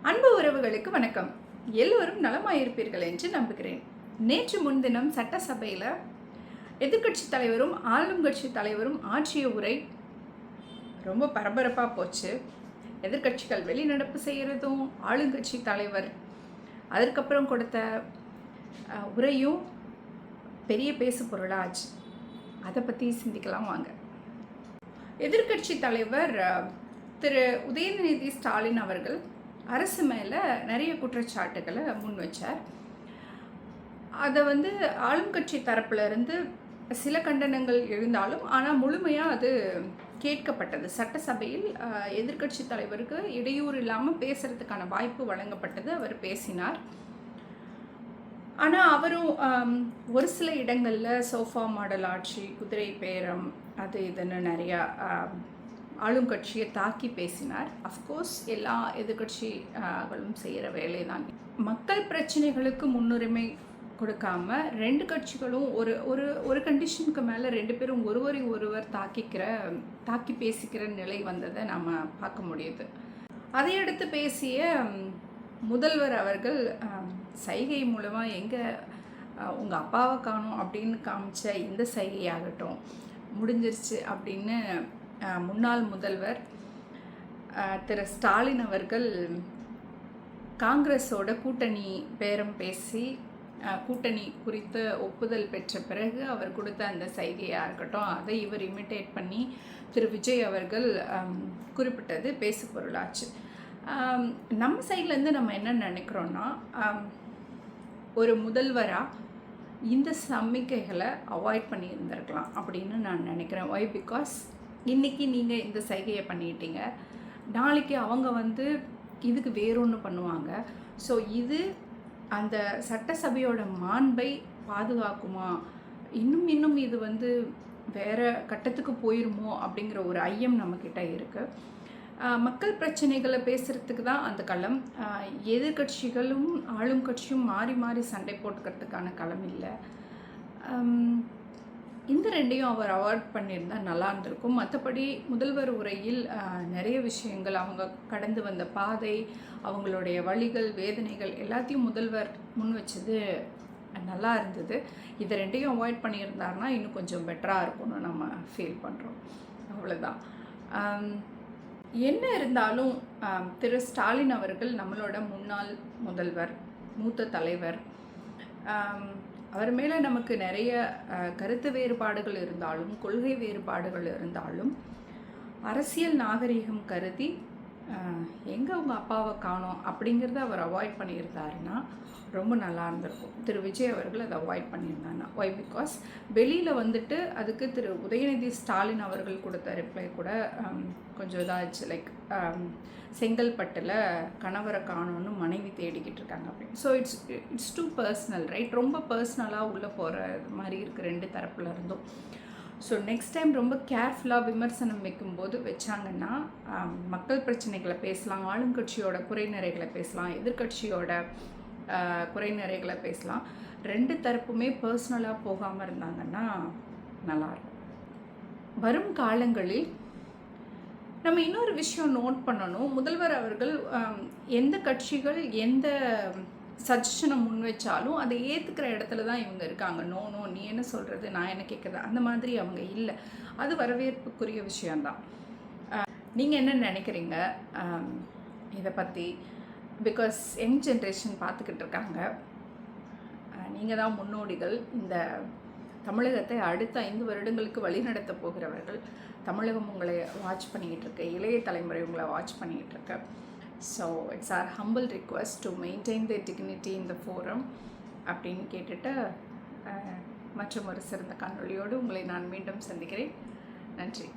அன்பு உறவுகளுக்கு வணக்கம். எல்லோரும் நலமாயிருப்பீர்கள் என்று நம்புகிறேன். நேற்று முன்தினம் சட்டசபையில் எதிர்க்கட்சி தலைவரும் ஆளும் கட்சி தலைவரும் ஆற்றிய உரை ரொம்ப பரபரப்பாக போச்சு. எதிர்க்கட்சிகள் வெளிநடப்பு செய்கிறதும் ஆளுங்கட்சி தலைவர் அதற்கப்புறம் கொடுத்த உரையும் பெரிய பேசு பொருளாச்சு. அதை பற்றி சிந்திக்கலாம் வாங்க. எதிர்க்கட்சி தலைவர் திரு உதயநிதி ஸ்டாலின் அவர்கள் அரசு மேலே நிறைய குற்றச்சாட்டுகளை முன் வச்சார். அதை ஆளும் கட்சி தரப்பிலிருந்து சில கண்டனங்கள் எழுந்தாலும் ஆனால் முழுமையாக அது கேட்கப்பட்டது. சட்டசபையில் எதிர்க்கட்சி தலைவருக்கு இடையூறு இல்லாமல் பேசுகிறதுக்கான வாய்ப்பு வழங்கப்பட்டது. அவர் பேசினார். ஆனால் அவரும் ஒரு சில இடங்களில் சோஃபா மாடல் ஆட்சி, குதிரை பேரம், அது இதுன்னு நிறையா ஆளும் கட்சியை தாக்கி பேசினார். அஃப்கோர்ஸ் எல்லா எதிர்கட்சிகளும் செய்கிற வேலை தான். மக்கள் பிரச்சனைகளுக்கு முன்னுரிமை கொடுக்காம ரெண்டு கட்சிகளும் ஒரு ஒரு ஒரு கண்டிஷனுக்கு மேலே ரெண்டு பேரும் ஒருவரை ஒருவர் தாக்கி பேசிக்கிற நிலை வந்ததை நாம் பார்க்க முடியுது. அதையடுத்து பேசிய முதல்வர் அவர்கள் சைகை மூலமாக எங்கே உங்கள் அப்பாவை காணும் அப்படின்னு காமிச்ச இந்த சைகையாகட்டும் முடிஞ்சிருச்சு அப்படின்னு முன்னாள் முதல்வர் திரு ஸ்டாலின் அவர்கள் காங்கிரஸோட கூட்டணி பேரம் பேசி கூட்டணி குறித்து ஒப்புதல் பெற்ற பிறகு அவர் கொடுத்த அந்த சைகையாக இருக்கட்டும், அதை இவர் இமிட்டேட் பண்ணி திரு விஜய் அவர்கள் குறிப்பிட்டது பேசு பொருளாச்சு. நம்ம சைட்லேருந்து நம்ம என்ன நினைக்கிறோன்னா, ஒரு முதல்வராக இந்த சமிக்கைகளை அவாய்ட் பண்ணியிருந்திருக்கலாம் அப்படின்னு நான் நினைக்கிறேன். ஒய்? பிகாஸ் இன்றைக்கி நீங்கள் இந்த சைகையை பண்ணிட்டீங்க, நாளைக்கு அவங்க இதுக்கு வேறொன்று பண்ணுவாங்க. ஸோ இது அந்த சட்டசபையோட மாண்பை பாதுகாக்குமா, இன்னும் இது வேறு கட்டத்துக்கு போயிருமோ அப்படிங்கிற ஒரு ஐயம் நம்மக்கிட்ட இருக்குது. மக்கள் பிரச்சனைகளை பேசுகிறதுக்கு தான் அந்த களம். எதிர்கட்சிகளும் ஆளும் கட்சியும் மாறி மாறி சண்டை போட்டுக்கிறதுக்கான களம் இல்லை. இந்த ரெண்டையும் அவர் அவாய்ட் பண்ணியிருந்தால் நல்லா இருந்திருக்கும். மற்றபடி முதல்வர் உரையில் நிறைய விஷயங்கள், அவங்க கடந்து வந்த பாதை, அவங்களுடைய வழிகள், வேதனைகள் எல்லாத்தையும் முதல்வர் முன் வச்சது நல்லா இருந்தது. இதை ரெண்டையும் அவாய்ட் பண்ணியிருந்தாருன்னா இன்னும் கொஞ்சம் பெட்டராக இருக்கும்னு நம்ம ஃபீல் பண்ணுறோம். அவ்வளோதான். என்ன இருந்தாலும் திரு ஸ்டாலின் அவர்கள் நம்மளோட முன்னாள் முதல்வர், மூத்த தலைவர். அவர் மேலே நமக்கு நிறைய கருத்து வேறுபாடுகள் இருந்தாலும், கொள்கை வேறுபாடுகள் இருந்தாலும், அரசியல் நாகரிகம் கருதி எங்கே அவங்க அப்பாவை காணோம் அப்படிங்கிறத அவர் அவாய்ட் பண்ணியிருந்தாருன்னா ரொம்ப நல்லா இருந்திருக்கும். திரு விஜய் அவர்கள் அதை அவாய்ட் பண்ணியிருந்தாருன்னா. ஒய்? பிகாஸ் வெளியில் அதுக்கு திரு உதயநிதி ஸ்டாலின் அவர்கள் கொடுத்த ரிப்ளை கூட கொஞ்சம் இதாகிடுச்சு. லைக் செங்கல்பட்டில் கணவரை காணோன்னு மனைவி தேடிக்கிட்டு இருக்காங்க அப்படின்னு. So it's too personal, right? ரொம்ப பர்சனலாக உள்ளே போகிற மாதிரி இருக்குது ரெண்டு தரப்பில் இருந்தும். ஸோ நெக்ஸ்ட் டைம் ரொம்ப கேர்ஃபுல்லாக விமர்சனம் வைக்கும்போது வச்சாங்கன்னா மக்கள் பிரச்சனைகளை பேசலாம், ஆளுங்கட்சியோட குறைநிறைகளை பேசலாம், எதிர்கட்சியோட குறைநிறைகளை பேசலாம். ரெண்டு தரப்புமே பர்சனலாக போகாமல் இருந்தாங்கன்னா நல்லாயிருக்கும். வரும் காலங்களில் நம்ம இன்னொரு விஷயம் நோட் பண்ணணும். முதல்வர் அவர்கள் எந்த கட்சிகள் எந்த சஜஷனை முன் வச்சாலும் அதை ஏற்றுக்கிற இடத்துல தான் இவங்க இருக்காங்க. நோ நீ என்ன சொல்கிறது, நான் என்ன கேட்குறது, அந்த மாதிரி அவங்க இல்லை. அது வரவேற்புக்குரிய விஷயந்தான். நீங்கள் என்ன நினைக்கிறீங்க இதை பற்றி? பிகாஸ் யங் ஜென்ரேஷன் பார்த்துக்கிட்டு இருக்காங்க. நீங்கள் தான் முன்னோடிகள். இந்த தமிழகத்தை அடுத்த 5 வருடங்களுக்கு வழிநடத்த போகிறவர்கள். தமிழகம் உங்களை வாட்ச் பண்ணிக்கிட்டு இருக்கு, இளைய தலைமுறை உங்களை வாட்ச் பண்ணிக்கிட்டு இருக்கு. So it's our humble request to maintain the dignity in the forum அப்படின்னு கேட்டுட்டு மற்றும் ஒரு சிறந்த காணொளியோடு உங்களை நான் மீண்டும் சந்திக்கிறேன். நன்றி.